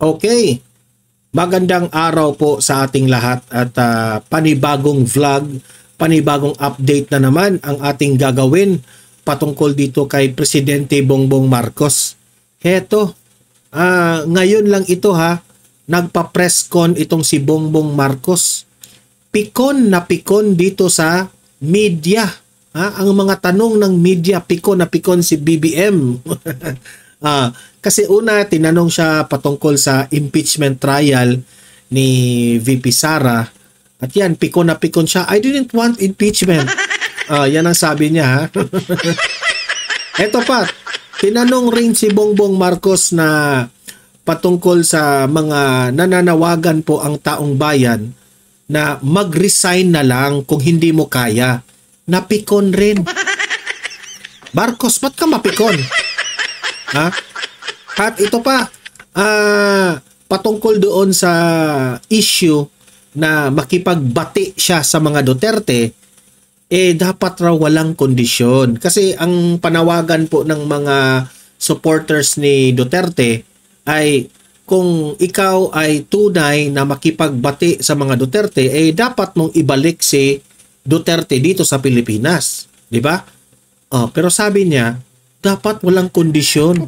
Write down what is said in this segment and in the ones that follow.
Okay. Magandang araw po sa ating lahat at panibagong vlog, panibagong update na naman ang ating gagawin patungkol dito kay Presidente Bongbong Marcos. Heto, ngayon lang ito nagpa-press con itong si Bongbong Marcos. Pikon na pikon dito sa media. Ang mga tanong ng media, pikon na pikon si BBM. Kasi una, tinanong siya patungkol sa impeachment trial ni VP Sara. At yan, pikon na pikon siya. I didn't want impeachment. Yan ang sabi niya. Eto pa, tinanong rin si Bongbong Marcos na patungkol sa mga nananawagan po ang taong bayan na mag-resign na lang kung hindi mo kaya. Napikon rin. Marcos, ba't ka mapikon? At ito pa, patungkol doon sa issue na makipagbati siya sa mga Duterte, dapat raw walang kondisyon. Kasi ang panawagan po ng mga supporters ni Duterte ay kung ikaw ay tunay na makipagbati sa mga Duterte, dapat mong ibalik si Duterte dito sa Pilipinas. Di ba? Pero sabi niya, dapat walang kondisyon.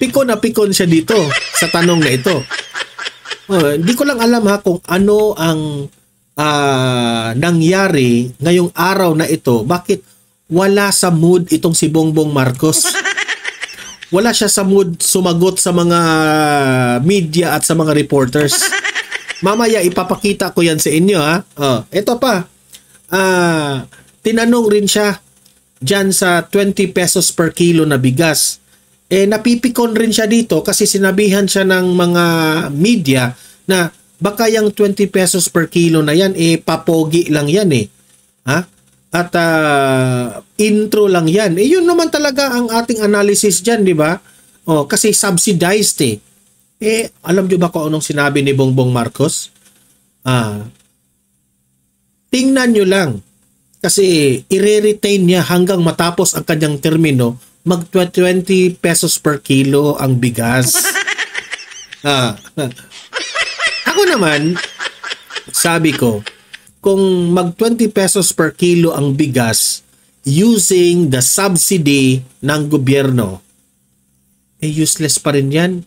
Pikon na pikon siya dito sa tanong na ito. Hindi ko lang alam kung ano ang nangyari ngayong araw na ito. Bakit wala sa mood itong si Bongbong Marcos? Wala siya sa mood sumagot sa mga media at sa mga reporters. Mamaya ipapakita ko yan sa inyo. Ito pa. Tinanong rin siya dyan sa 20 pesos per kilo na bigas. Napipikon rin siya dito kasi sinabihan siya ng mga media na baka yung 20 pesos per kilo na yan, papogi lang yan At intro lang yan. Yun naman talaga ang ating analysis dyan, di ba? Kasi subsidized alam nyo ba kung anong sinabi ni Bongbong Marcos? Tingnan nyo lang. Kasi i-retain niya hanggang matapos ang kanyang termino, mag 20 pesos per kilo ang bigas. Ako naman, sabi ko, kung mag 20 pesos per kilo ang bigas using the subsidy ng gobyerno, useless pa rin yan.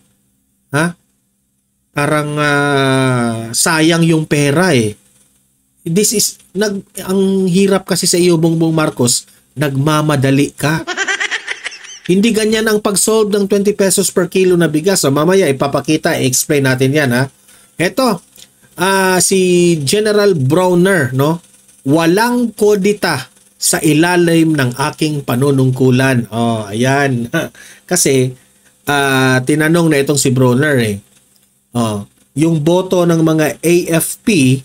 Parang sayang yung pera This is, ang hirap kasi sa iyo, Bongbong Marcos, nagmamadali ka. Hindi ganyan ang pag-solve ng 20 pesos per kilo na bigas. Mamaya ipapakita, explain natin yan Ito, si General Browner, walang kodita sa ilalim ng aking panunungkulan. Ayan. Kasi, tinanong na itong si Browner yung boto ng mga AFP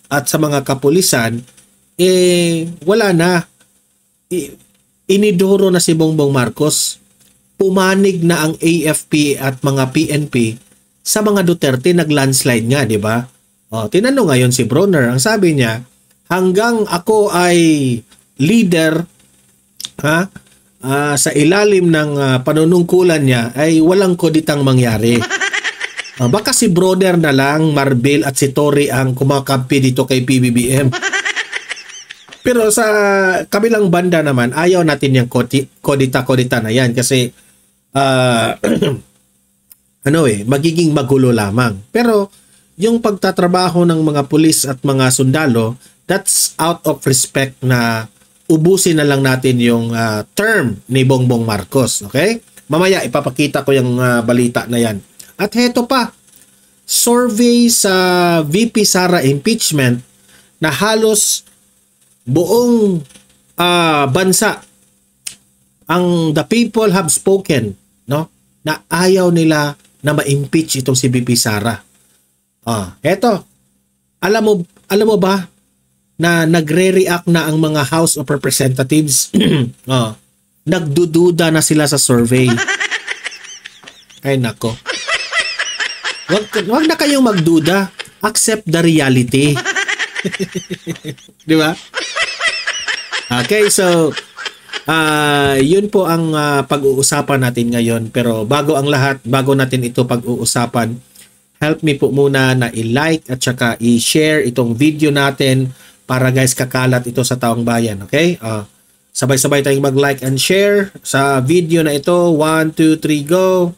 at sa mga kapulisan, wala na. Inidoro na si Bongbong Marcos. Pumanig na ang AFP at mga PNP sa mga Duterte, nag-landslide nga, di ba? Tinanong ngayon si Browner, ang sabi niya, hanggang ako ay leader sa ilalim ng panunungkulan niya, ay walang koditang mangyari. Baka si Brother na lang, Marbil at si Tory ang kumakampi dito kay PBBM. Pero sa kabilang banda naman, ayaw natin yung kodita-kodita na yan kasi magiging magulo lamang. Pero yung pagtatrabaho ng mga pulis at mga sundalo, that's out of respect na ubusin na lang natin yung term ni Bongbong Marcos. Okay? Mamaya ipapakita ko yung balita na yan. At heto pa, survey sa VP Sara impeachment na halos buong bansa ang the people have spoken na ayaw nila na ma-impeach itong si VP Sara. Eto, alam mo ba na nagre-react na ang mga House of Representatives? Nagdududa na sila sa survey. Ay nako. Wag na kayong magduda. Accept the reality. Di ba? Okay, so Yun po ang pag-uusapan natin ngayon. Pero bago ang lahat, bago natin ito pag-uusapan, help me po muna na i-like at saka i-share itong video natin para guys kakalat ito sa taong bayan. Okay? Sabay-sabay tayong mag-like and share sa video na ito. 1, 2, 3, go!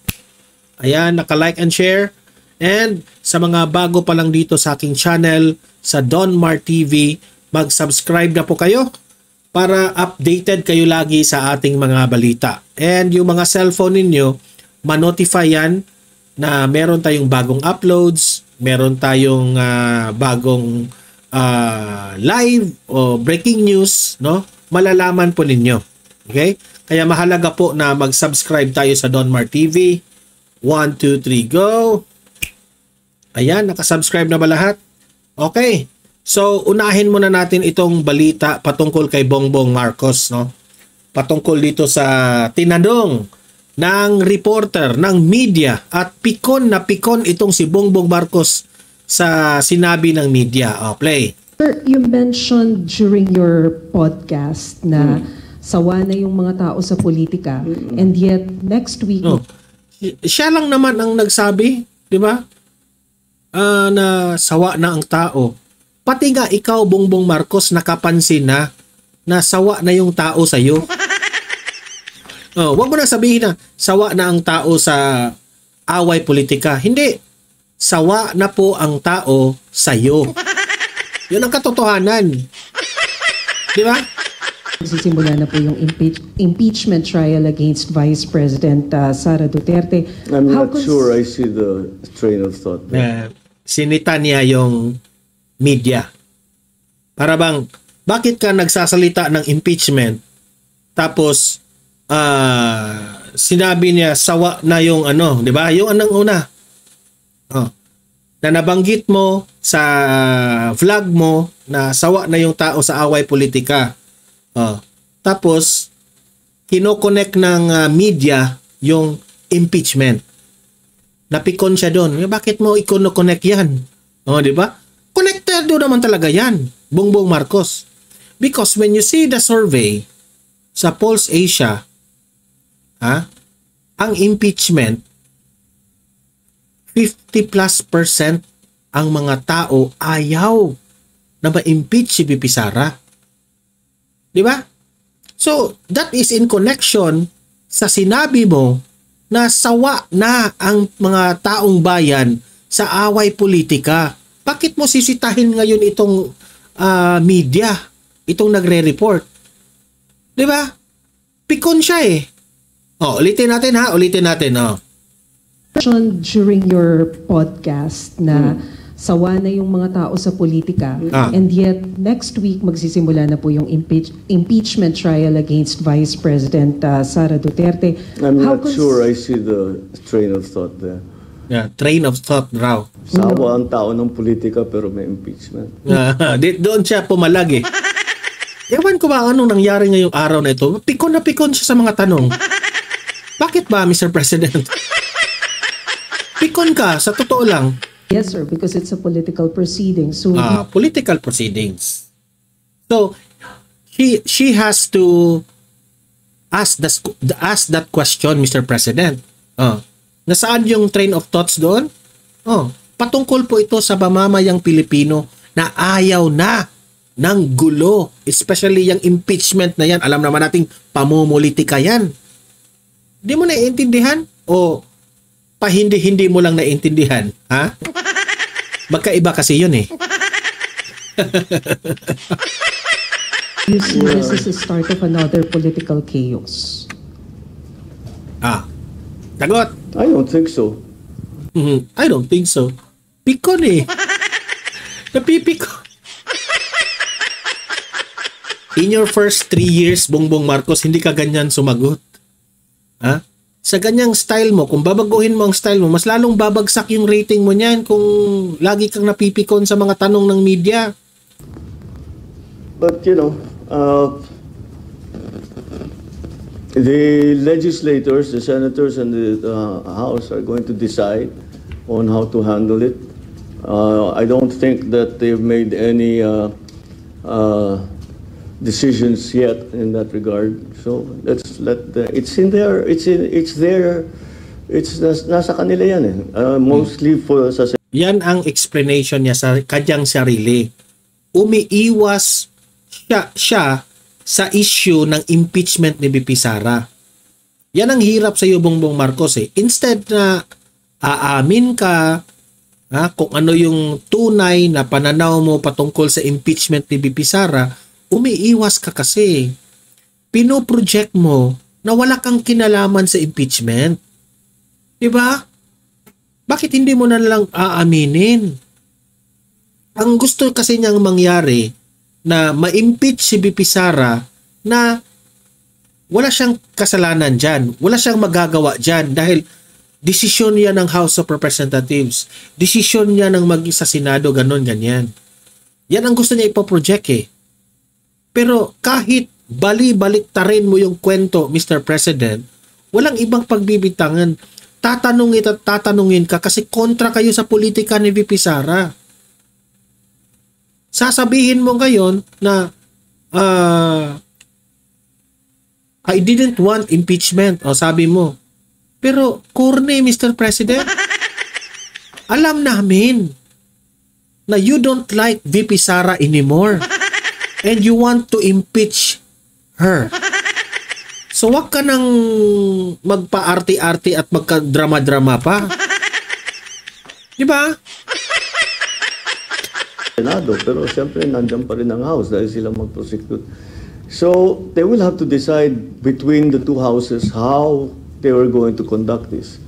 Ayan, naka-like and share. And sa mga bago pa lang dito sa aking channel, sa Don Mar TV, mag-subscribe na po kayo para updated kayo lagi sa ating mga balita. And yung mga cellphone ninyo, ma-notify yan na meron tayong bagong uploads, meron tayong bagong live o breaking news, no? Malalaman po ninyo. Okay? Kaya mahalaga po na mag-subscribe tayo sa Don Mar TV. 1, 2, 3, go! Ayan, nakasubscribe na ba lahat? Okay. So, unahin muna natin itong balita patungkol kay Bongbong Marcos, no? Patungkol dito sa tinanong ng reporter, ng media, at pikon na pikon itong si Bongbong Marcos sa sinabi ng media. Play. Sir, you mentioned during your podcast na sawa na yung mga tao sa politika, and yet next week... No. Siya lang naman ang nagsabi, di ba? Na sawa na ang tao. Pati nga ikaw, Bongbong Marcos, nakapansin na sawa na yung tao sa'yo. Huwag mo na sabihin na sawa na ang tao sa away politika. Hindi. Sawa na po ang tao sa'yo. Yun ang katotohanan. Di ba? Magsisimula na po yung impeachment trial against Vice President Sara Duterte. I'm not sure I see the train of thought there. Sinita niya yung media. Para bang, bakit ka nagsasalita ng impeachment tapos sinabi niya sawa na yung ano, di ba? Yung anong una. Na nabanggit mo sa vlog mo na sawa na yung tao sa away politika. Tapos kino-connect ng media yung impeachment. Napikon siya doon. Bakit mo i-connect yan? Di ba? Connected naman talaga yan, Bongbong Marcos. Because when you see the survey sa Pulse Asia, ang impeachment, 50+% ang mga tao ayaw na ma-impeach si BP Sara. Di ba? So, that is in connection sa sinabi mo na sawa na ang mga taong bayan sa away politika. Bakit mo sisitahin ngayon itong media, itong nagre-report? Di ba? Pikon siya eh. Ulitin natin. During your podcast na sawa na yung mga tao sa politika, and yet next week magsisimula na po yung impeachment trial against Vice President Sara Duterte. I'm not sure I see the train of thought there. Yeah, train of thought raw. Sawa ang tao ng politika pero may impeachment. Doon siya pumalag eh. Ewan ko ba anong nangyari ngayong araw na ito. Pikon na pikon siya sa mga tanong. Bakit ba, Mr. President? Pikon ka, sa totoo lang. Yes, sir, because it's a political proceeding. So, political proceedings. So, she has to ask that question, Mr. President. Nasaan yung train of thoughts doon? Patungkol po ito sa mamamayang Pilipino na ayaw na ng gulo. Especially yung impeachment na yan. Alam naman nating pamumulitika yan. Hindi mo naiintindihan? O hindi mo lang naiintindihan? Ha? Magkaiba kasi yun eh. You see this is the start of another political chaos. Sagot. I don't think so. I don't think so. Pikon eh. Napipiko. In your first 3 years, Bongbong Marcos, hindi ka ganyan sumagot. Sa ganyang style mo, kung babaguhin mo ang style mo, mas lalong babagsak yung rating mo niyan kung lagi kang napipikon sa mga tanong ng media. But, the legislators, the senators, and the House are going to decide on how to handle it. I don't think that they've made any decisions yet in that regard. So let's let it's in there. It's there. Nasa kanila yan eh. Mostly for sa Yan ang explanation niya sa kanyang sarili. Umiiwas siya sa issue ng impeachment ni VP Sara. Yan ang hirap sa iyo, Bongbong Marcos eh. Instead na aamin ka kung ano yung tunay na pananaw mo patungkol sa impeachment ni VP Sara, umiiwas ka kasi. Pinoproject mo na wala kang kinalaman sa impeachment. Diba? Bakit hindi mo na lang aaminin? Ang gusto kasi niyang mangyari na ma-impeach si VP Sara na wala siyang kasalanan dyan. Wala siyang magagawa dyan dahil desisyon niya ng House of Representatives. Desisyon niya ng mag-isa Senado, ganon, ganyan. Yan ang gusto niya ipoproject eh. Pero kahit bali-baliktarin mo yung kwento, Mr. President, walang ibang pagbibitangan. Tatanungin at tatanungin ka kasi kontra kayo sa politika ni VP Sara. Sasabihin mo ngayon na I didn't want impeachment. O sabi mo. Pero, corny, Mr. President. Alam namin na you don't like VP Sara anymore. And you want to impeach her. So, wag ka nang magpa-arti-arti at magka-drama-drama pa. Di ba? Senado, pero siyempre nandiyan pa rin ang House dahil sila mag-prosecute. So, they will have to decide between the two houses how they were going to conduct this.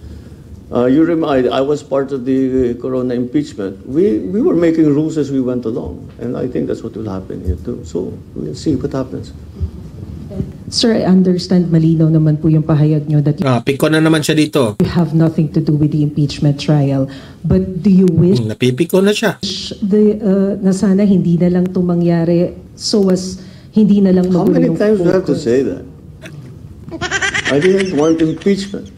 I was part of the Corona impeachment. We were making rules as we went along, and I think that's what will happen here too. So, we'll see what happens. Sir, I understand malinaw naman po yung pahayag nyo that Piko na naman siya dito. you have nothing to do with the impeachment trial. But do you wish Napipiko na siya. na sana hindi na lang ito mangyari so as hindi na lang How magulo many yung times do you have to focus? say that? I didn't want impeachment.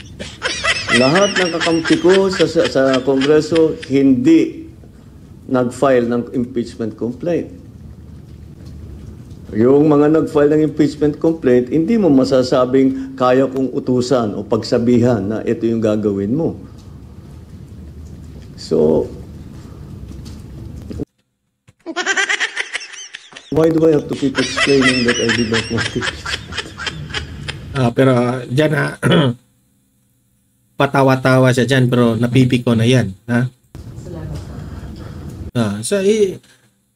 Lahat ng kakampi ko sa Kongreso hindi nag-file ng impeachment complaint. Yung mga nag-file ng impeachment complaint, hindi mo masasabing kaya kong utusan o pagsabihan na ito yung gagawin mo. So, why do I have to keep explaining that I did not want it? Pero dyan patawa-tawa siya dyan pero napipiko na yan. So,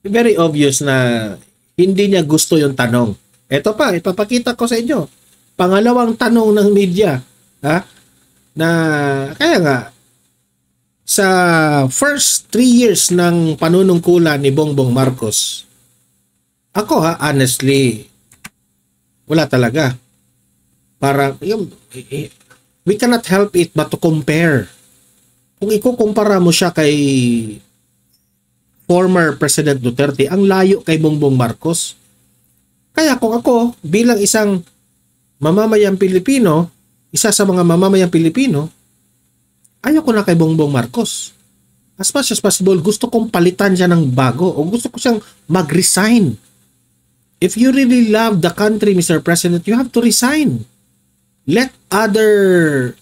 very obvious na hindi niya gusto yung tanong. Ito pa, ipapakita ko sa inyo. Pangalawang tanong ng media. Na, kaya nga, sa first 3 years ng panunungkulan ni Bongbong Marcos, ako honestly, wala talaga. Para, we cannot help it but to compare. Kung ikukumpara mo siya kay former President Duterte, ang layo kay Bongbong Marcos. Kaya kung ako, bilang isang mamamayang Pilipino, isa sa mga mamamayang Pilipino, ayoko na kay Bongbong Marcos. As much as possible, gusto kong palitan siya ng bago o gusto ko siyang mag-resign. If you really love the country, Mr. President, you have to resign. Let other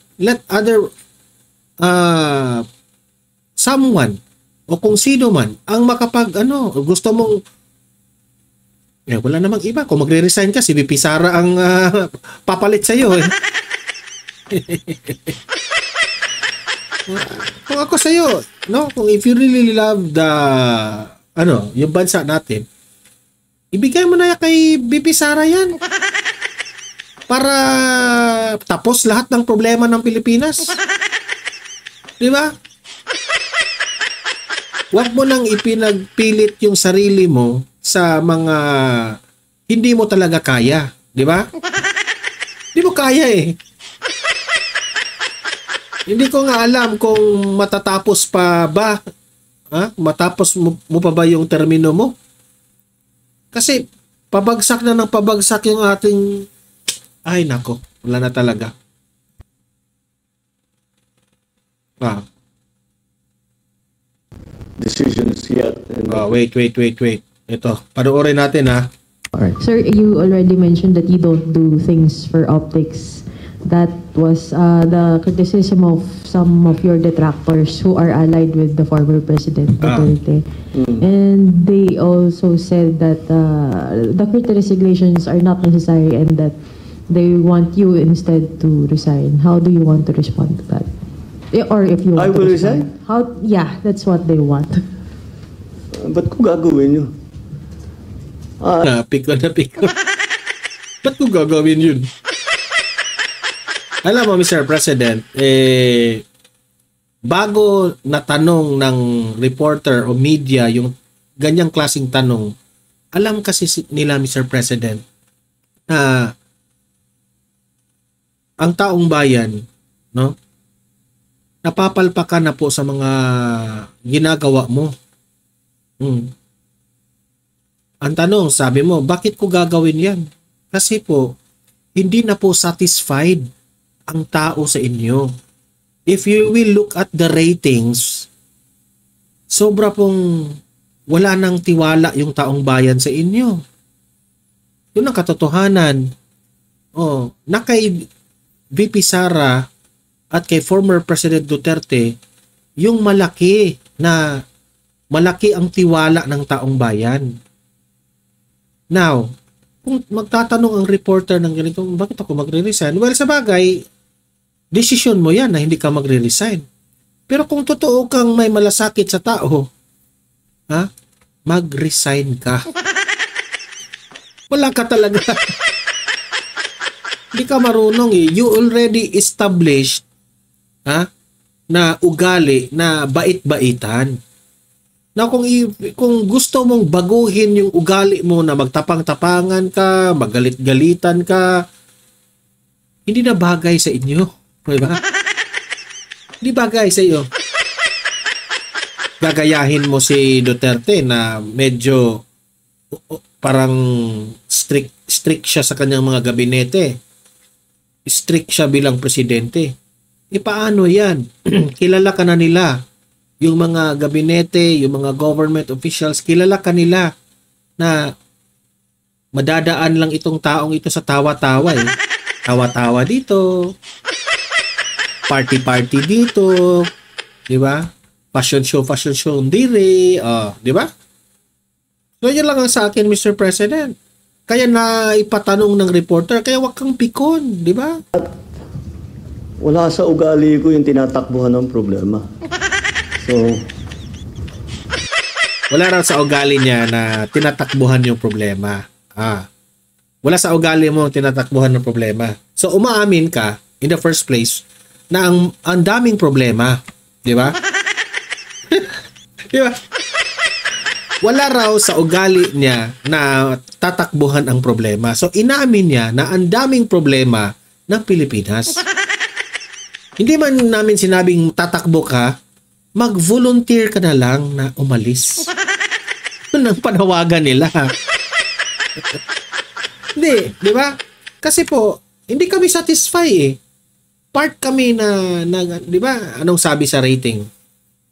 someone o kung sino man ang gusto mong wala namang iba. Kung magre-resign ka, si VP Sara ang papalit sa'yo. Kung ako sa'yo, no? Kung if you really love yung bansa natin, ibigay mo na kay VP Sara yan. Para tapos lahat ng problema ng Pilipinas. Di ba? Huwag mo nang ipinagpilit yung sarili mo sa mga hindi mo talaga kaya. Di ba? Hindi mo kaya eh. Hindi ko nga alam kung matatapos pa ba. Matapos mo pa ba yung termino mo? Kasi pabagsak na ng pabagsak yung ating... Ay nako, wala na talaga. Decisions yet. Wait. Ito, panoorin natin Alright. Sir, you already mentioned that you don't do things for optics. That was the criticism of some of your detractors who are allied with the former President Duterte. And they also said that the current resignations are not necessary and that they want you instead to resign. How do you want to respond to that? Or if you want I will resign? Yeah, that's what they want. Ba't ko gagawin yun? Napik na. Ba't ko gagawin yun? Alam mo, Mr. President, bago natanong ng reporter o media yung ganyang klaseng tanong, alam kasi nila, Mr. President, na ang taong bayan, no, napapalpakan na po sa mga ginagawa mo. Ang tanong, sabi mo, bakit ko gagawin yan? Kasi po, hindi na po satisfied ang tao sa inyo. If you will look at the ratings, sobra pong wala nang tiwala yung taong bayan sa inyo. Yun ang katotohanan. Na kay VP Sara at kay former President Duterte, yung malaki ang tiwala ng taong bayan. Now, kung magtatanong ang reporter ng ganito, bakit ako magre-resign? Well, sa bagay, desisyon mo yan na hindi ka magre-resign. Pero kung totoo kang may malasakit sa tao, mag-resign ka. Wala ka talaga. Hindi ka marunong eh. You already established na ugali na bait-baitan. Na kung gusto mong baguhin yung ugali mo na magtapang-tapangan ka, magalit-galitan ka, hindi na bagay sa inyo. Diba? Hindi bagay sa iyo. Gagayahin mo si Duterte na medyo parang strict siya sa kanyang mga gabinete. Strict siya bilang presidente. Paano yan? Kilala ka na nila. Yung mga gabinete, yung mga government officials, kilala ka nila na madadaan lang itong taong ito sa tawa-tawa eh. Tawa-tawa dito. Party-party dito. Di ba? Fashion show ndiri. Di ba? So yun lang ang sa akin, Mr. President. Kaya na ipatanong ng reporter, kaya wag kang pikon, di ba? Wala sa ugali ko yung tinatakbuhan ng problema. So, wala raw sa ugali niya na tinatakbuhan yung problema. Wala sa ugali mo tinatakbuhan ng problema. So, umaamin ka, in the first place, na ang daming problema. Di ba? Di ba? Wala raw sa ugali niya na tatakbuhan ang problema. So, inaamin niya na ang daming problema ng Pilipinas. Hindi man namin sinabing tatakbo ka, mag-volunteer ka na lang na umalis. Yun ang panawagan nila. Hindi, di ba? Kasi po, hindi kami satisfy eh. Part kami na di ba? Anong sabi sa rating?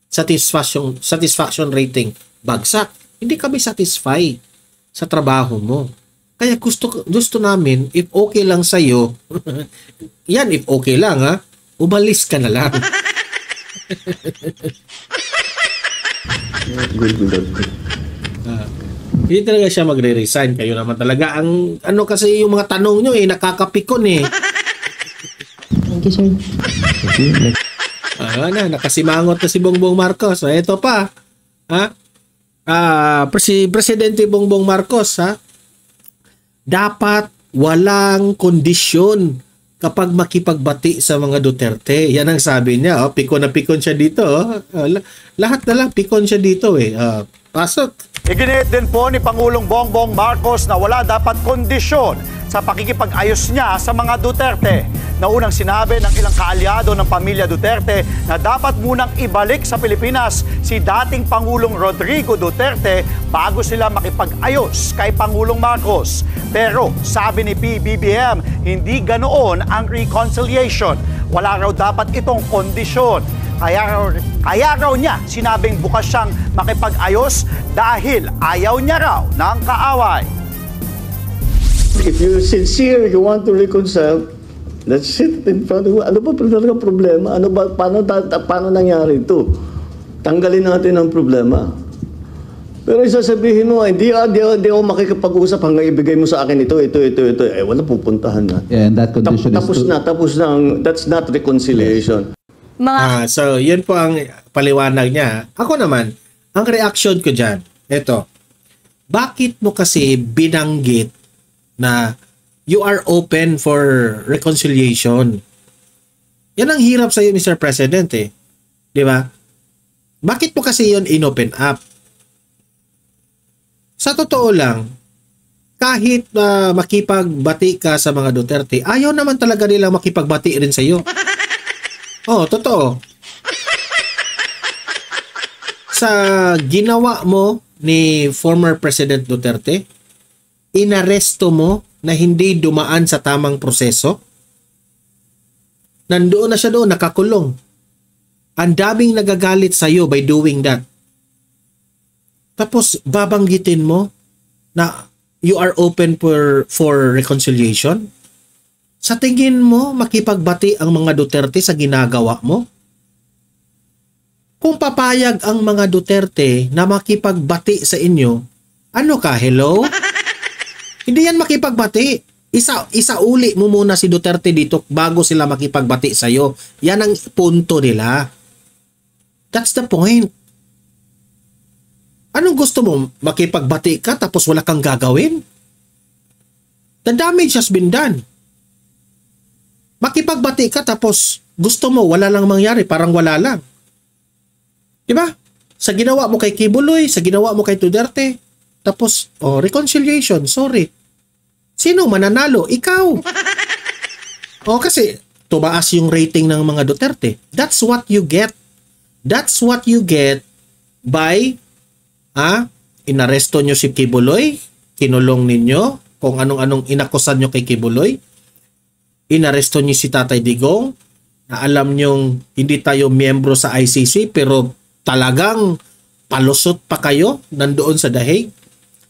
Satisfaction rating. Bagsak. Hindi kami satisfy sa trabaho mo. Kaya gusto namin, if okay lang sa'yo, yan, if okay lang umalis ka na lang. Hindi talaga siya magre-resign. Kayo naman talaga. Ang ano kasi yung mga tanong nyo nakakapikon eh. Thank you, sir. Nakasimangot na si Bongbong Marcos. Ito pa. Presidente Bongbong Marcos, dapat walang kondisyon kapag makipagbati sa mga Duterte. Yan ang sabi niya. Pikon na pikon siya dito. Lahat na lang pikon siya dito eh. Pasok. Iginiit din po ni Pangulong Bongbong Marcos na wala dapat kondisyon sa pakikipag-ayos niya sa mga Duterte. Naunang sinabi ng ilang kaalyado ng pamilya Duterte na dapat munang ibalik sa Pilipinas si dating Pangulong Rodrigo Duterte bago sila makipag-ayos kay Pangulong Marcos. Pero sabi ni PBBM, hindi ganoon ang reconciliation. Wala raw dapat itong kondisyon. Kaya raw niya sinabing bukas siyang makipag-ayos dahil ayaw niya raw ng kaaway. if you're sincere, you want to reconcile, let's sit in front of, ano ba talaga problema? Ano ba, paano nangyari ito? Tanggalin natin ang problema. Pero isasabihin mo, hindi ako makikipag-usap hanggang ibigay mo sa akin ito. Eh, wala pupuntahan na. Yeah, and that condition tapos na. That's not reconciliation. So, yun po ang paliwanag niya. Ako naman, ang reaction ko dyan, eto, bakit mo kasi binanggit na you are open for reconciliation? Yan ang hirap sa'yo, Mr. President, eh. Di ba? Bakit mo kasi yun inopen up? Sa totoo lang, kahit makipagbati ka sa mga Duterte, ayaw naman talaga nilang makipagbati rin sa iyo. Oh, totoo. Sa ginawa mo ni former President Duterte, inaresto mo na hindi dumaan sa tamang proseso. Nandoon na siya doon, nakakulong. Ang daming nagagalit sa iyo by doing that. Tapos babanggitin mo na you are open for reconciliation? Sa tingin mo, makipagbati ang mga Duterte sa ginagawa mo? Kung papayag ang mga Duterte na makipagbati sa inyo, ano ka, hello? Hindi yan makipagbati. Isauli mo muna si Duterte dito bago sila makipagbati sa iyo. Yan ang punto nila. That's the point. Anong gusto mo? Makipagbati ka tapos wala kang gagawin? The damage has been done. Makipagbati ka tapos gusto mo wala lang mangyari, parang wala lang. Diba? Sa ginawa mo kay Kibuloy, sa ginawa mo kay Duterte, tapos, reconciliation, sorry. Sino mananalo? Ikaw. Kasi tumaas yung rating ng mga Duterte. That's what you get. That's what you get by inaresto nyo si Kibuloy, kinulong ninyo, kung anong-anong inakusan nyo kay Kibuloy, inaresto nyo si Tatay Digong, na alam nyong hindi tayo miyembro sa ICC, pero talagang palusot pa kayo nandoon sa The Hague.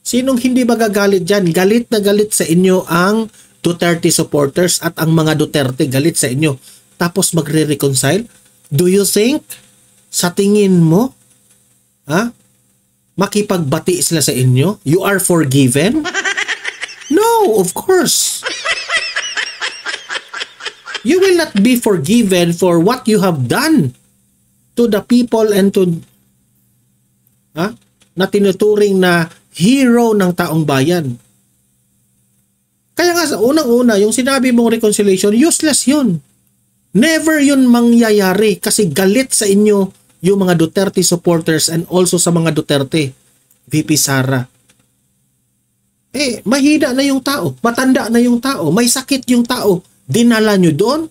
Sinong hindi magagalit dyan? Galit na galit sa inyo ang Duterte supporters at ang mga Duterte galit sa inyo. Tapos magre-reconcile? Do you think, sa tingin mo, makipagbati sila sa inyo? You are forgiven? No, of course. You will not be forgiven for what you have done to the people and to na tinuturing na hero ng taong bayan. Kaya nga sa unang-una, yung sinabi mong reconciliation, useless yun. Never yun mangyayari kasi galit sa inyo yung mga Duterte supporters and also sa mga Duterte. VP Sara. Mahina na yung tao. Matanda na yung tao. May sakit yung tao. Dinala nyo doon.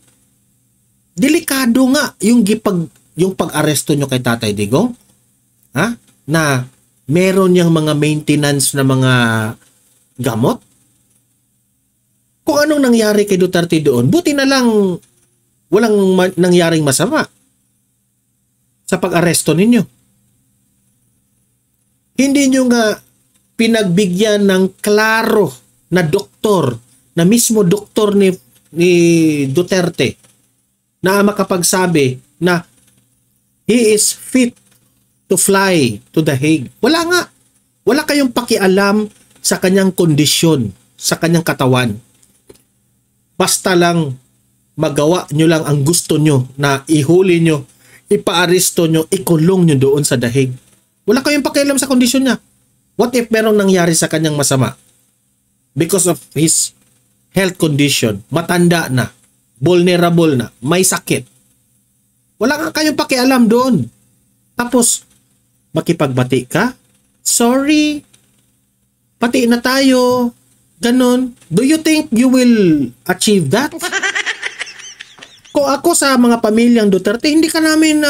Delikado nga yung pag-aresto nyo kay Tatay Digong. Na meron yung mga maintenance na mga gamot. Kung anong nangyari kay Duterte doon, buti na lang walang nangyaring masama sa pag-aresto ninyo. Hindi nyo nga pinagbigyan ng klaro na doktor, na mismo doktor ni Duterte, na makapagsabi na he is fit to fly to The Hague. Wala nga. Wala kayong pakialam sa kanyang kondisyon, sa kanyang katawan. Basta lang magawa nyo lang ang gusto nyo na ihuli nyo, ipaaresto nyo, ikulong nyo doon sa The Hague. Wala kayong pakialam sa kondisyon niya. What if merong nangyari sa kanyang masama? Because of his health condition, matanda na, vulnerable na, may sakit. Wala nga kayong pakialam doon. Tapos, makipagbati ka? Sorry, pati na tayo. Ganon. Do you think you will achieve that? Kung ako sa mga pamilyang Duterte, hindi ka namin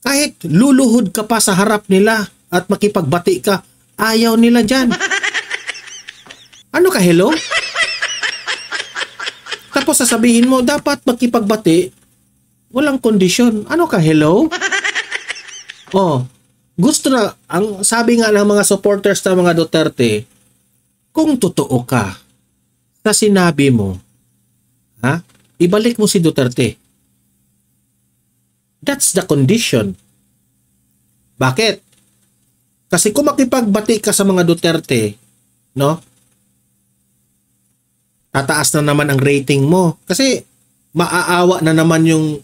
kahit luluhod ka pa sa harap nila at makipagbati ka, ayaw nila dyan. Ano ka, hello? Tapos sasabihin mo, dapat makipagbati, walang kondisyon. Ano ka, hello? Gusto na, ang sabi nga ng mga supporters ng mga Duterte, kung totoo ka sa sinabi mo, ibalik mo si Duterte. That's the condition. Bakit? Kasi kung makipagbati ka sa mga Duterte, no? Tataas na naman ang rating mo. Kasi maaawa na naman yung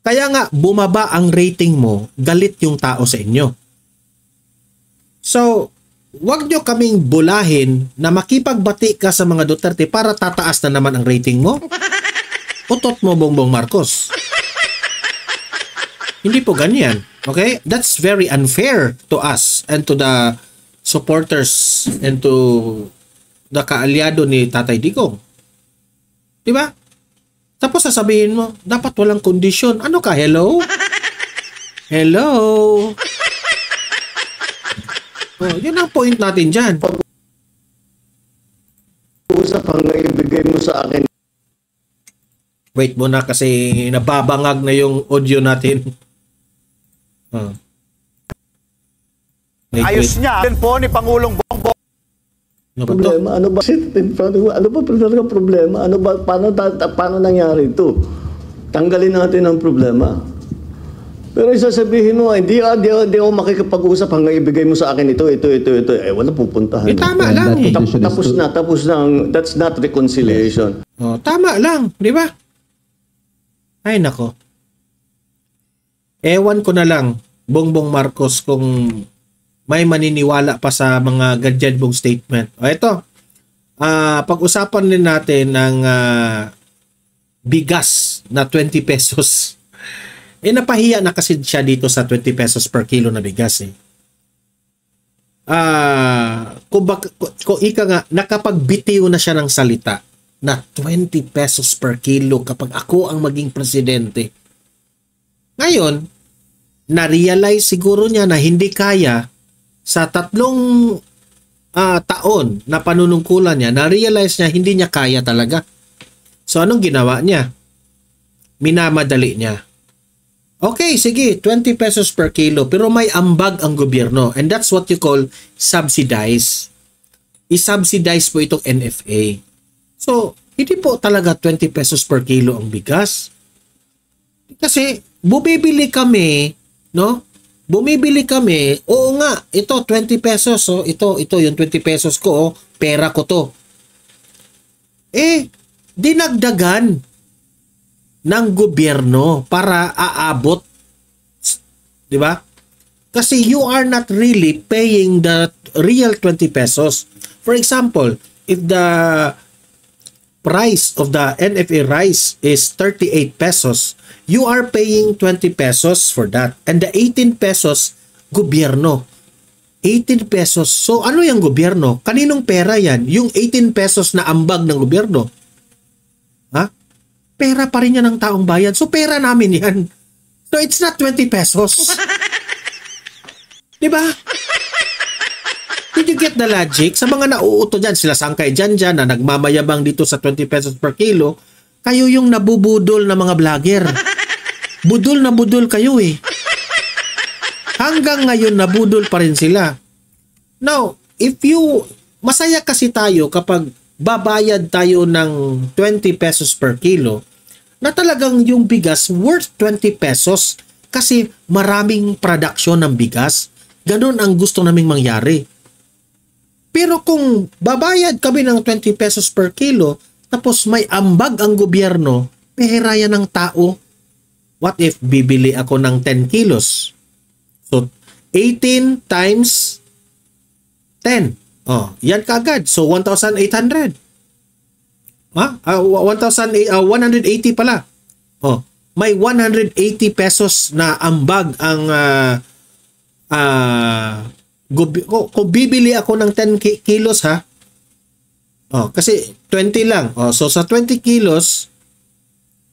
kaya nga bumaba ang rating mo, galit yung tao sa inyo. So, wag nyo kaming bulahin na makipagbati ka sa mga Duterte para tataas na naman ang rating mo. Utot mo, Bongbong Marcos. Hindi po ganyan. Okay? That's very unfair to us and to the supporters and to the kaalyado ni Tatay Digong. Diba? Tapos sasabihin mo, dapat walang kondisyon. Ano ka? Hello? Hello? Yun ang point natin dyan. Usap hanggang ibigay mo sa akin. Wait muna kasi nababangag na yung audio natin. Ayos niya. Yan po ni Pangulong Bongbong. Ano ba to? Problema, ano ba? Ano ba talaga problema? Ano ba? Paano nangyari ito? Tanggalin natin ang problema. Pero isasabihin mo, hindi ako makikipag-usap hanggang ibigay mo sa akin ito. Wala pupuntahan. Tama lang eh. Tapos na. That's not reconciliation. Tama lang, di ba? Ay nako. Ewan ko na lang, Bongbong Marcos, kung may maniniwala pa sa mga ganyan mong statement. Ito, pag-usapan din natin ng bigas na 20 pesos. Napahiya na kasi siya dito sa 20 pesos per kilo na bigas eh. Kung ika nga, nakapagbitiw na siya ng salita na 20 pesos per kilo kapag ako ang maging presidente. Ngayon, na-realize siguro niya na hindi kaya sa 3 taon na panunungkulan niya, na-realize niya hindi niya kaya talaga. So anong ginawa niya? Minamadali niya. Okay, sige, 20 pesos per kilo pero may ambag ang gobyerno and that's what you call subsidize. I-subsidize po itong NFA. So, hindi po talaga 20 pesos per kilo ang bigas. Kasi bumibili kami, no? Bumibili kami, oo nga, ito 20 pesos, ito yung 20 pesos ko, pera ko to. Dinagdagan ng gobyerno para aabot. 'Di ba? Kasi you are not really paying the real 20 pesos. For example, if the price of the NFA rice is 38 pesos, you are paying 20 pesos for that. And the 18 pesos, gobyerno. 18 pesos. So, ano yung gobyerno? Kaninong pera yan? Yung 18 pesos na ambag ng gobyerno. Pera pa rin yan ng taong bayan. So, pera namin yan. So, it's not 20 pesos. Diba? Did you get the logic? Sa mga nauuto dyan, sila Sangkay dyan na nagmamayabang dito sa 20 pesos per kilo, kayo yung nabubudol na mga vlogger. Budol na budol kayo eh. Hanggang ngayon, nabudol pa rin sila. Now, masaya kasi tayo kapag babayad tayo ng 20 pesos per kilo na talagang yung bigas worth 20 pesos kasi maraming production ng bigas. Ganun ang gusto naming mangyari. Pero kung babayad kami ng 20 pesos per kilo tapos may ambag ang gobyerno, pera yan ng tao. What if bibili ako ng 10 kilos? So, 18 times 10. Yan kaagad. So, 1,800. 180 pala. May 180 pesos na ambag ang kung bibili ako ng 10 kilos ha. Kasi 20 lang. So, sa 20 kilos,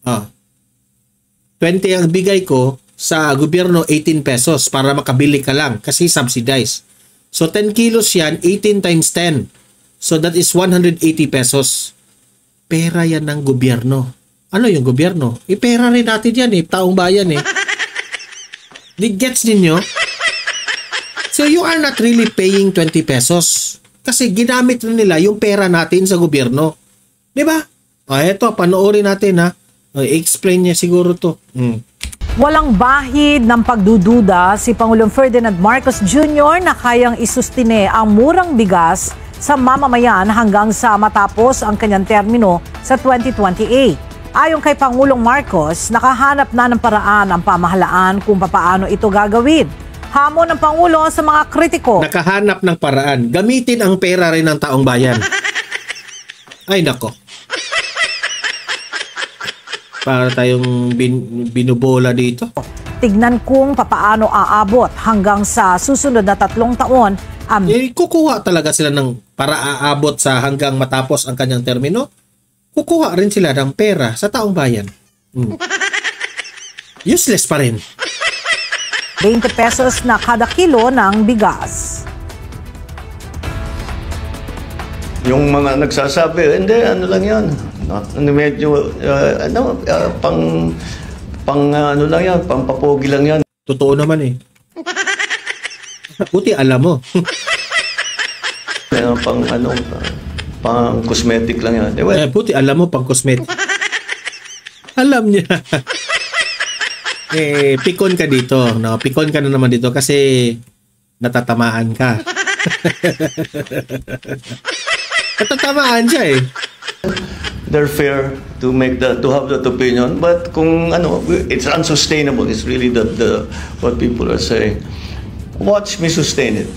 20 ang bigay ko sa gobyerno, 18 pesos para makabili ka lang kasi subsidized. So, 10 kilos yan, 18 times 10. So, that is 180 pesos. Pera yan ng gobyerno. Ano yung gobyerno? Pera rin natin yan taong bayan Gets ninyo? So, So you are not really paying 20 pesos. Kasi ginamit na nila yung pera natin sa gobyerno. Di ba? Eto, panoorin natin ha. I-explain niya siguro to. Walang bahid ng pagdududa si Pangulong Ferdinand Marcos Jr. na kayang isustine ang murang bigas sa mamamayan hanggang sa matapos ang kanyang termino sa 2028. Ayon kay Pangulong Marcos, nakahanap na ng paraan ang pamahalaan kung papaano ito gagawin. Hamon ng Pangulo sa mga kritiko. Nakahanap ng paraan. Gamitin ang pera rin ng taong bayan. Ay nako. Para tayong binubola dito. Tignan kung papaano aabot hanggang sa susunod na 3 taon ang kukuha talaga sila ng para aabot sa hanggang matapos ang kanyang termino. Kukuha rin sila ng pera sa taong bayan. Useless pa rin. 20 pesos na kada kilo ng bigas. Yung mga nagsasabi, hindi, ano lang yan. Medyo, ano lang yan, pampapogi lang yan. Totoo naman eh. Buti alam mo. Pang cosmetic lang yan. Buti alam mo pang cosmetic. Alam niya. Pikon ka dito. No? Pikon ka na naman dito kasi natatamaan ka. Natatamaan siya eh. They're fair to have that opinion, but kung it's unsustainable. It's really what people are saying. Watch me sustain it.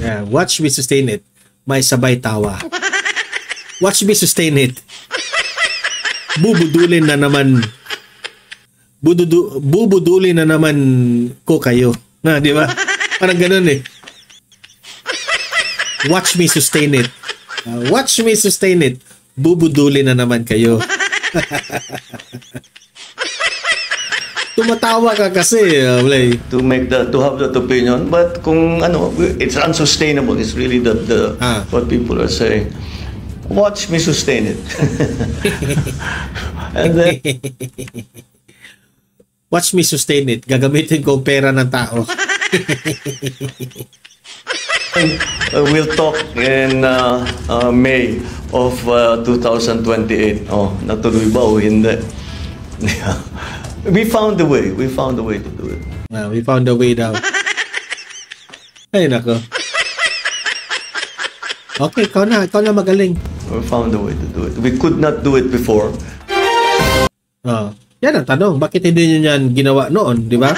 Yeah, watch me sustain it. May sabay tawa. Watch me sustain it. Bubudulin na naman. Bubudulin na naman ko kayo. Na, di ba? Parang ganun eh. Watch me sustain it. Watch me sustain it. Bubudulin na naman kayo. Tumatawa ka kasi, Blay. To have that opinion, but kung it's unsustainable. It's really what people are saying. Watch me sustain it. And then, watch me sustain it. Gagamitin ko ang pera ng tao. we'll talk in May of 2028. Natuloy ba o hindi? We found a way. We found a way to do it. We found a way daw. Ay, nako. Okay, ikaw na magaling. We found a way to do it. We could not do it before. Yan ang tanong. Bakit hindi nyo yan ginawa noon, di ba?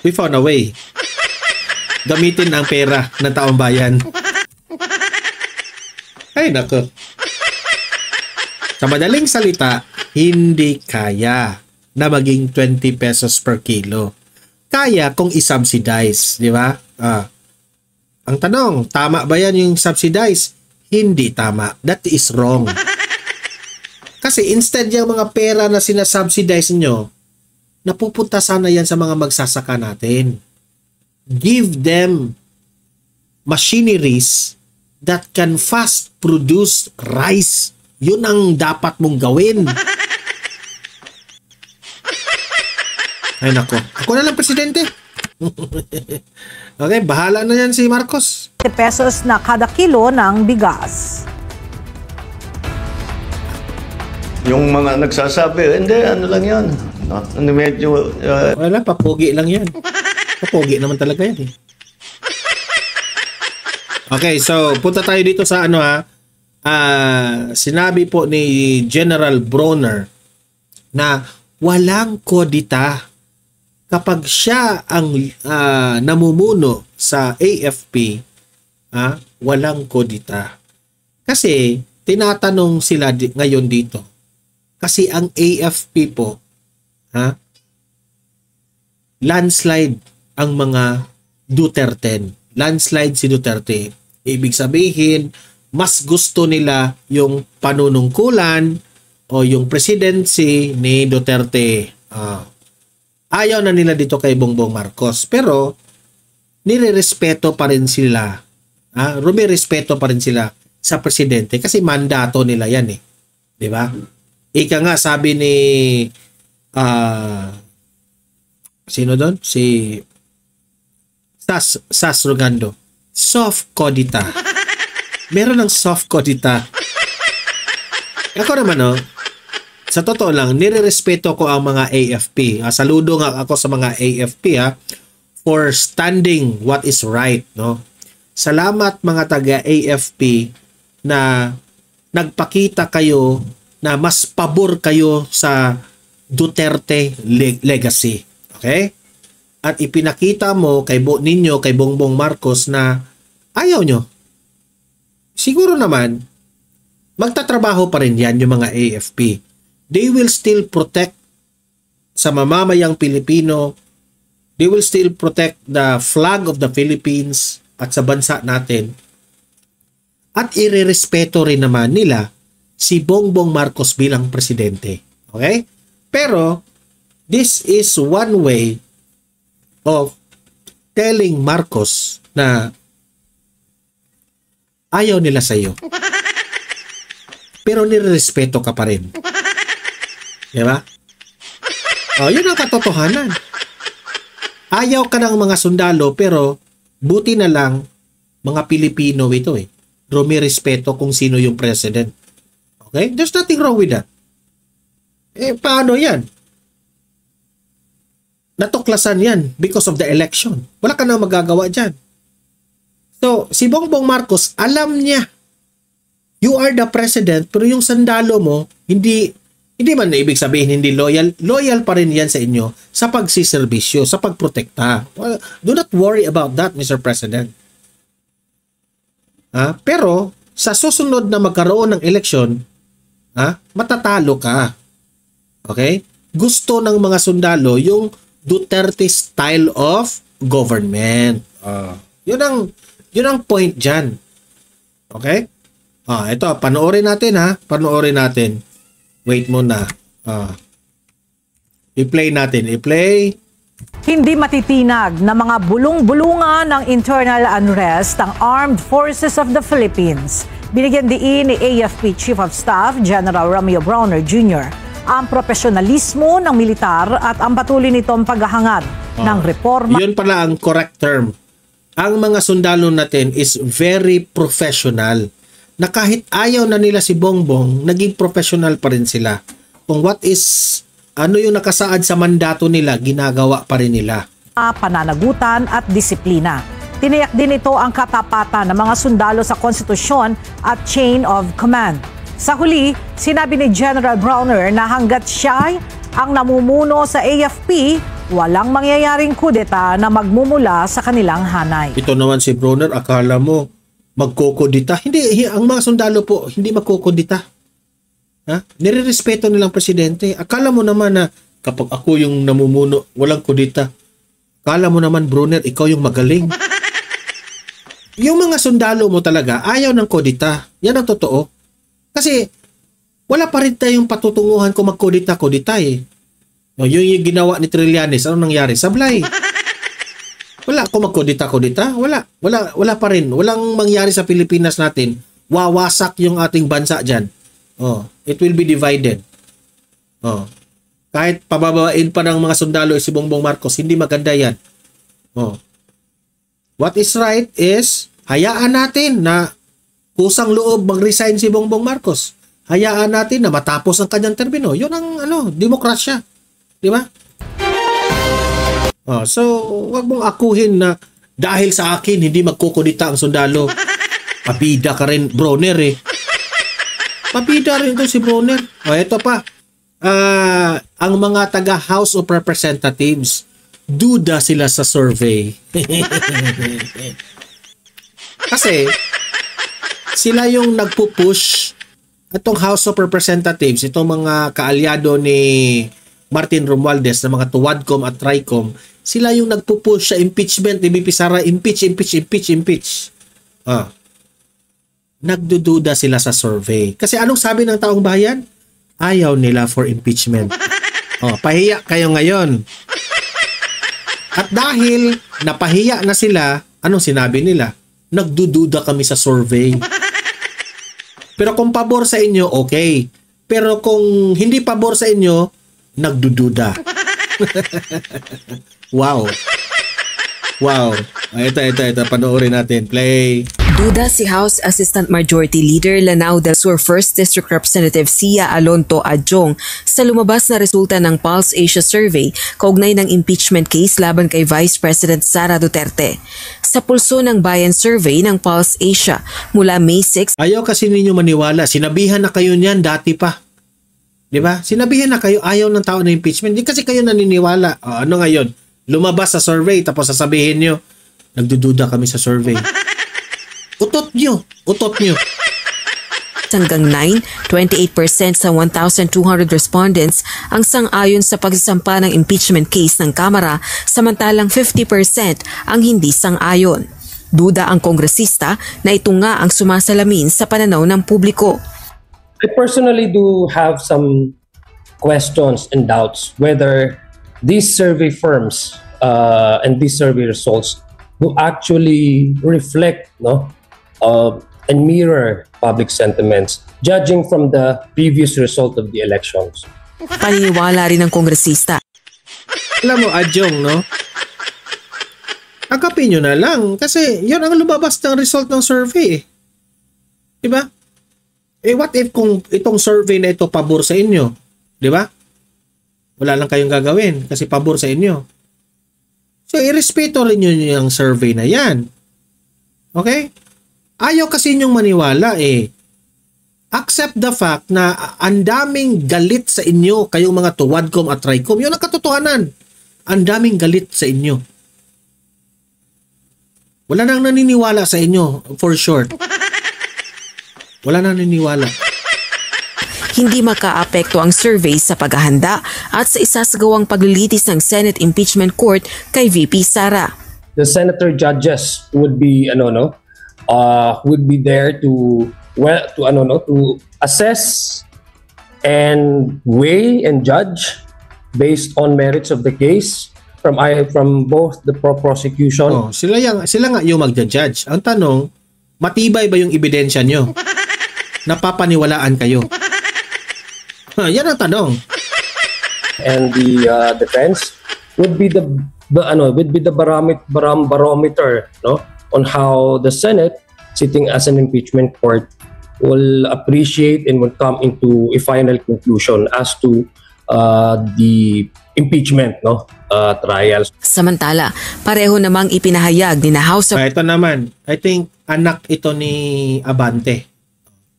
We found a way. Gamitin ang pera ng taong bayan. Ay, nako. Sa madaling salita, hindi kaya na maging 20 pesos per kilo. Kaya kung i-subsidize, di ba? Ang tanong, tama ba yan yung subsidize? Hindi tama. That is wrong. Kasi instead yung mga pera na sinasubsidize nyo, napupunta sana yan sa mga magsasaka natin. Give them machineries that can fast produce rice. Yun ang dapat mong gawin. Ay nako. Ako na lang presidente. Okay, bahala na yan si Marcos. 20 pesos na kada kilo ng bigas. Yung mga nagsasabi, hindi, ano lang yan. Medyo, wala, papogi lang yan. Papogi naman talaga yan eh. Okay, so punta tayo dito sa sinabi po ni General Bronner na walang kodita kapag siya ang namumuno sa AFP, walang kodita. Kasi tinatanong sila ngayon dito. Kasi ang AFP po, landslide ang mga Duterte. Landslide si Duterte. Ibig sabihin, mas gusto nila yung panunungkulan o yung presidency ni Duterte. Ayaw na nila dito kay Bongbong Marcos. Pero, nirerespeto pa rin sila. Rumirespeto pa rin sila sa presidente kasi mandato nila yan eh. Diba? Ika nga sabi ni sino doon? Si Sas Rogando. Soft kodita. Meron ng soft kodita. Ako naman, sa totoo lang, nirerespeto ko ang mga AFP. Saludo nga ako sa mga AFP for standing what is right, no? Salamat mga taga AFP na nagpakita kayo na mas pabor kayo sa Duterte legacy. Okay? At ipinakita mo kay Bongbong Marcos na ayaw nyo. Siguro naman, magtatrabaho pa rin yan yung mga AFP. They will still protect sa mamamayang Pilipino. They will still protect the flag of the Philippines at sa bansa natin. At irerespeto rin naman nila si Bongbong Marcos bilang presidente. Okay? Pero, this is one way of telling Marcos na ayaw nila sa iyo. Pero nirerespeto ka pa rin. Diba? Yun ang katotohanan. Ayaw ka ng mga sundalo pero buti na lang mga Pilipino ito rumirespeto kung sino yung president. Okay? There's nothing wrong with that. Paano yan? Natuklasan yan because of the election. Wala ka nang magagawa dyan. So, si Bongbong Marcos, alam niya you are the president, pero yung sandalo mo, hindi man na ibig sabihin hindi loyal. Loyal pa rin yan sa inyo sa pagsiservisyo, sa pagprotekta. Well, do not worry about that, Mr. President. Pero, sa susunod na magkaroon ng eleksyon, matatalo ka. Okay? Gusto ng mga sundalo yung Duterte style of government. Yun ang point dyan. Okay? Ito, panoorin natin Panoorin natin. Wait muna. I-play natin. I-play. Hindi matitinag na mga bulong-bulungan ng internal unrest ang Armed Forces of the Philippines. Binigyan diin ni AFP Chief of Staff General Romeo Browner Jr. ang profesionalismo ng militar at ang patuloy nitong paghahangad ng reforma. Yun pala ang correct term. Ang mga sundalo natin is very professional. Na kahit ayaw na nila si Bongbong, naging professional pa rin sila. Kung ano yung nakasaad sa mandato nila, ginagawa pa rin nila. Pananagutan at disiplina. Tiniyak din ito ang katapatan ng mga sundalo sa konstitusyon at chain of command. Sa huli, sinabi ni General Browner na hanggat siya ang namumuno sa AFP, walang mangyayaring kudeta na magmumula sa kanilang hanay. Ito naman si Browner, akala mo magkokodita. Hindi, ang mga sundalo po, hindi magkokodita. Nirerespeto nilang presidente. Akala mo naman na kapag ako yung namumuno, walang kodita. Akala mo naman, Browner, ikaw yung magaling. Yung mga sundalo mo talaga, ayaw ng kodita. Yan ang totoo. Kasi, wala pa rin tayong patutunguhan kung magkodita-kodita yung ginawa ni Trillanes, anong nangyari? Sablay. Wala kung magkodita-kodita. Wala pa rin. Walang mangyari sa Pilipinas natin. Wawasak yung ating bansa dyan. It will be divided. Kahit pababain pa ng mga sundalo si Bongbong Marcos, hindi maganda yan. What is right is, hayaan natin na kusang loob mag-resign si Bongbong Marcos. Hayaan natin na matapos ang kanyang termino. Yun ang demokrasya. Di ba? So, wag mong akuhin na dahil sa akin hindi magkukodita ang sundalo. Pabida ka rin, Browner Pabida rin ito si Browner. Ito pa. Ang mga taga House of Representatives, duda sila sa survey. Kasi, sila yung nagpupush itong House of Representatives, itong mga kaalyado ni Martin Romualdez na mga Tuwadcom at Tricom, sila yung nagpupush sa impeachment ni BP Sara, impeach. Nagdududa sila sa survey. Kasi anong sabi ng taong bayan? Ayaw nila for impeachment. Pahiya kayo ngayon. At dahil napahiya na sila, anong sinabi nila? Nagdududa kami sa survey. Pero kung pabor sa inyo, okay. Pero kung hindi pabor sa inyo, nagdududa. Wow. Wow. Ito. Panoorin natin. Play. Duda si House Assistant Majority Leader Lanao del Sur 1st District Representative Sia Alonto Adjong sa lumabas na resulta ng Pulse Asia Survey kaugnay ng impeachment case laban kay Vice President Sara Duterte. Sa pulso ng Bayan Survey ng Pulse Asia mula May 6. Ayaw kasi ninyo maniwala. Sinabihan na kayo niyan dati pa. Di ba? Sinabihan na kayo, ayaw ng tao na impeachment. Hindi kasi kayo naniniwala. Ano ngayon? Lumabas sa survey tapos sasabihin nyo, nagdududa kami sa survey. Utot nyo. Hanggang 9, 28% sa 1,200 respondents ang sang-ayon sa pagsasampa ng impeachment case ng Kamara, samantalang 50% ang hindi sang-ayon. Duda ang kongresista na ito nga ang sumasalamin sa pananaw ng publiko. I personally do have some questions and doubts whether these survey firms and these survey results do actually reflect and mirror public sentiments, judging from the previous result of the elections. Paniniwala rin ng kongresista. Alam mo, Adjong, no? Agapin nyo na lang kasi yun ang lumabas ng result ng survey. Diba? What if kung itong survey na ito pabor sa inyo? Diba? Wala lang kayong gagawin kasi pabor sa inyo. So, irespeto rin nyo yung survey na yan. Okay? Ayaw kasi ninyong maniwala Accept the fact na ang daming galit sa inyo, kayong mga tuwadcom at tricom. Yun ang katotohanan. Ang daming galit sa inyo. Wala nang naniniwala sa inyo, for sure. Wala nang naniniwala. Hindi makaapekto ang survey sa paghahanda at sa isasagawang paglilitis ng Senate Impeachment Court kay VP Sara. The senator judges would be would be there to assess and weigh and judge based on merits of the case from both the prosecution. Sila nga yung magja-judge. Ang tanong, matibay ba yung ebidensya nyo? Napapaniwalaan kayo? Yan ang tanong. And the defense would be the barometer, on how the Senate, sitting as an impeachment court, will appreciate and will come into a final conclusion as to the impeachment trials. Samantala, pareho namang ipinahayag ni na House of Ito naman, I think anak ito ni Abante.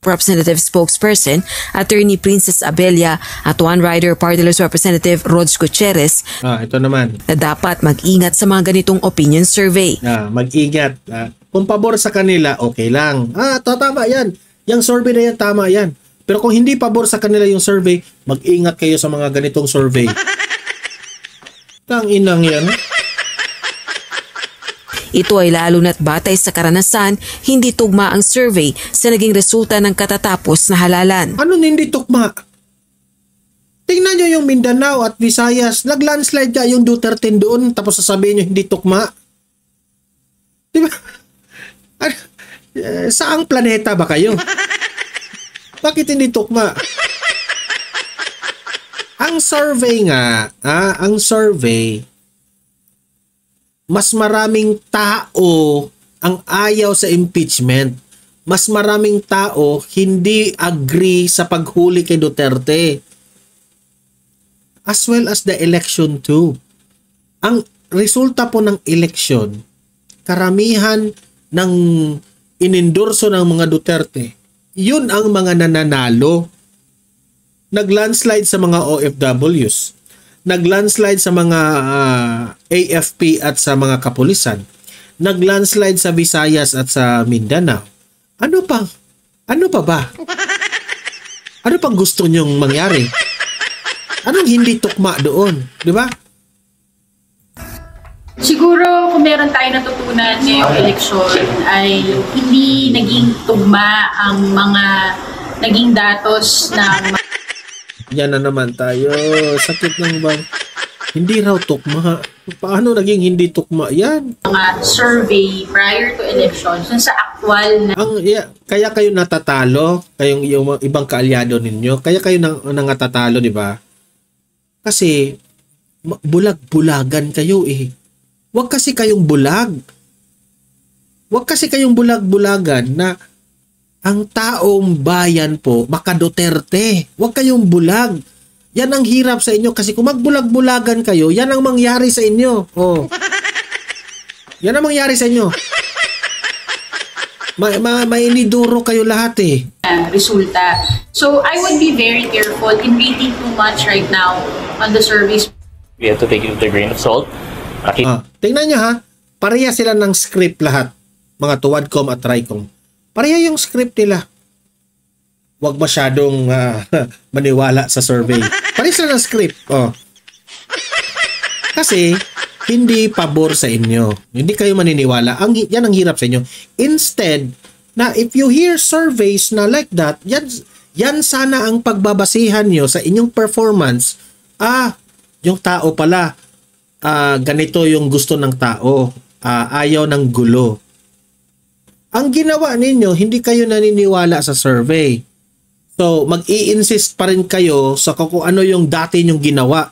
Representative spokesperson, Attorney Princess Abella at One Rider Party List Representative Rods Gutierrez ito naman. na dapat mag-ingat sa mga ganitong opinion survey. Mag-ingat. Kung pabor sa kanila, okay lang. Tama yan. Yung survey na yan, tama yan. Pero kung hindi pabor sa kanila yung survey, mag-ingat kayo sa mga ganitong survey. Tang inang yan. Ito ay lalo na't batay sa karanasan, hindi tugma ang survey sa naging resulta ng katatapos na halalan. Ano hindi tugma? Tingnan nyo yung Mindanao at Visayas, nag-landslide ka yung Duterte doon, tapos sasabihin nyo hindi tugma. Diba? Saang planeta ba kayo? Bakit hindi tugma? Ang survey nga, ang survey, mas maraming tao ang ayaw sa impeachment. Mas maraming tao hindi agree sa paghuli kay Duterte. As well as the election too. Ang resulta po ng election, karamihan ng inendorso ng mga Duterte, yun ang mga nananalo. Nag-landslide sa mga OFWs. Nag-landslide sa mga AFP at sa mga kapulisan. Nag-landslide sa Visayas at sa Mindanao. Ano pa ba? Ano pang gusto nyong mangyari? Anong hindi tukma doon? Di ba? Siguro kung meron tayo natutunan ngayong eleksyon ay hindi naging tugma ang mga naging datos ng Yan na naman tayo. Sakit ng bang. Hindi raw tukma. Paano naging hindi tukma yan? mga survey prior to elections sa actual na Kaya kayo natatalo, kayong yung ibang kaalyado ninyo, kaya kayo nangatatalo, di ba? Kasi bulag-bulagan kayo Huwag kasi kayong bulag. Huwag kasi kayong bulag-bulagan na ang taong bayan po, baka Duterte. Huwag kayong bulag. Yan ang hirap sa inyo kasi kung magbulag-bulagan kayo, yan ang mangyari sa inyo. Oh. Yan ang mangyari sa inyo. Mainiduro kayo lahat eh. Resulta. So I would be very careful in reading too much right now on the surveys. We have to take it with a grain of salt. Tingnan nyo ha, pareha sila ng script lahat. Mga Tuwadcom at Tricom. Pareha yung script nila. Huwag masyadong maniwala sa survey. Pareha sila ng script. Oh. Kasi hindi pabor sa inyo. Hindi kayo maniniwala. Yan ang hirap sa inyo. Instead, na if you hear surveys na like that, yan sana ang pagbabasihan nyo sa inyong performance. Yung tao pala, ganito yung gusto ng tao. Ayaw ng gulo. Ang ginawa ninyo, hindi kayo naniniwala sa survey. So, mag-i-insist pa rin kayo sa kung ano yung dati nyong ginawa,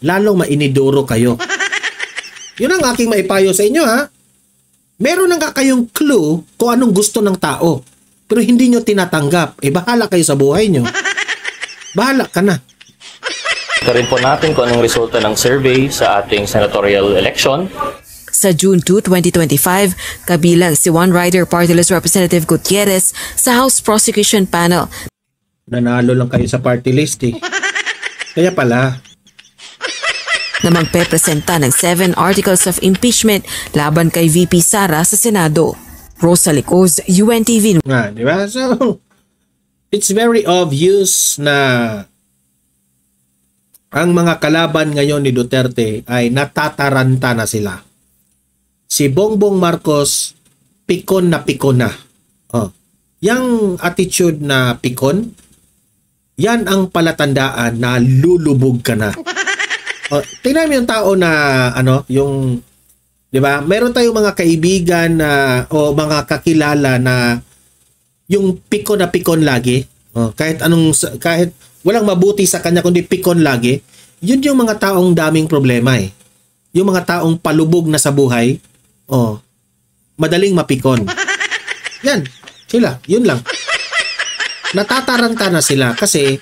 lalong mainiduro kayo. Yun ang aking maipayo sa inyo, ha? Meron na nga kayong clue kung anong gusto ng tao. Pero hindi nyo tinatanggap. Bahala kayo sa buhay nyo. Bahala ka na. Ito rin po natin kung anong resulta ng survey sa ating senatorial election. Sa June 2, 2025, kabilang si One Rider Party List Representative Gutierrez sa House Prosecution Panel. Nanalo lang kayo sa party list eh. Kaya pala. Na magpepresenta ng 7 articles of impeachment laban kay VP Sara sa Senado. Rosalie Coz, UNTV. Di ba? So, it's very obvious na ang mga kalaban ngayon ni Duterte ay natataranta na sila. Si Bongbong Marcos, pikon na pikon na. Yang attitude na pikon, yan ang palatandaan na lulubog ka na. Tingnan mo yung tao na yung 'di ba? Meron tayong mga kaibigan na o mga kakilala na yung pikon na pikon lagi. Kahit walang mabuti sa kanya kundi pikon lagi. Yun yung mga taong daming problema eh. Yung mga taong palubog na sa buhay, madaling mapikon. Yan, sila, yun lang. Natataranta na sila kasi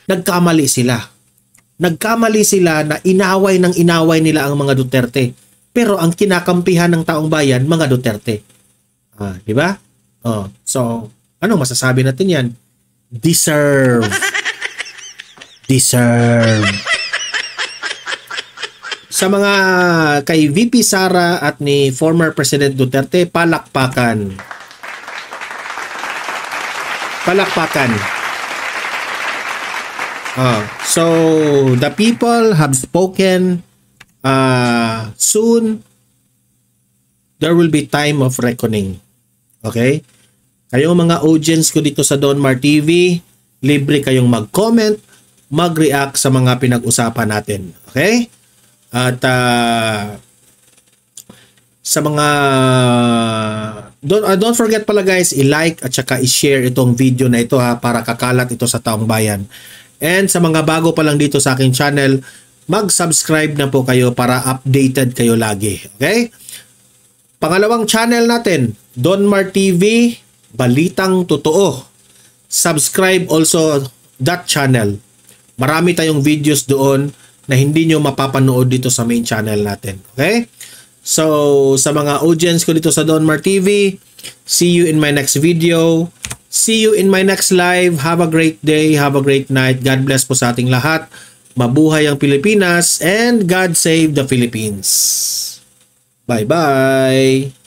nagkamali sila. Nagkamali sila na inaway nila ang mga Duterte. Pero ang kinakampihan ng taong bayan, mga Duterte. Di ba? So, ano masasabi natin yan? Deserve. Sa mga kay VP Sara at ni former President Duterte, palakpakan. So the people have spoken. Soon there will be time of reckoning. Okay? Kayong mga audience ko dito sa Don Mar TV, libre kayong mag-comment, mag-react sa mga pinag-usapan natin. Okay? At sa mga don't forget pala guys, i-like at saka i-share itong video na ito para kakalat ito sa taong bayan. And sa mga bago pa lang dito sa aking channel, mag-subscribe na po kayo para updated kayo lagi. Okay? Pangalawang channel natin, Don Mar TV, Balitang Totoo. Subscribe also that channel. Marami tayong videos doon na hindi nyo mapapanood dito sa main channel natin. Okay? So, sa mga audience ko dito sa Don Mar TV, see you in my next video. See you in my next live. Have a great day. Have a great night. God bless po sa ating lahat. Mabuhay ang Pilipinas and God save the Philippines. Bye-bye.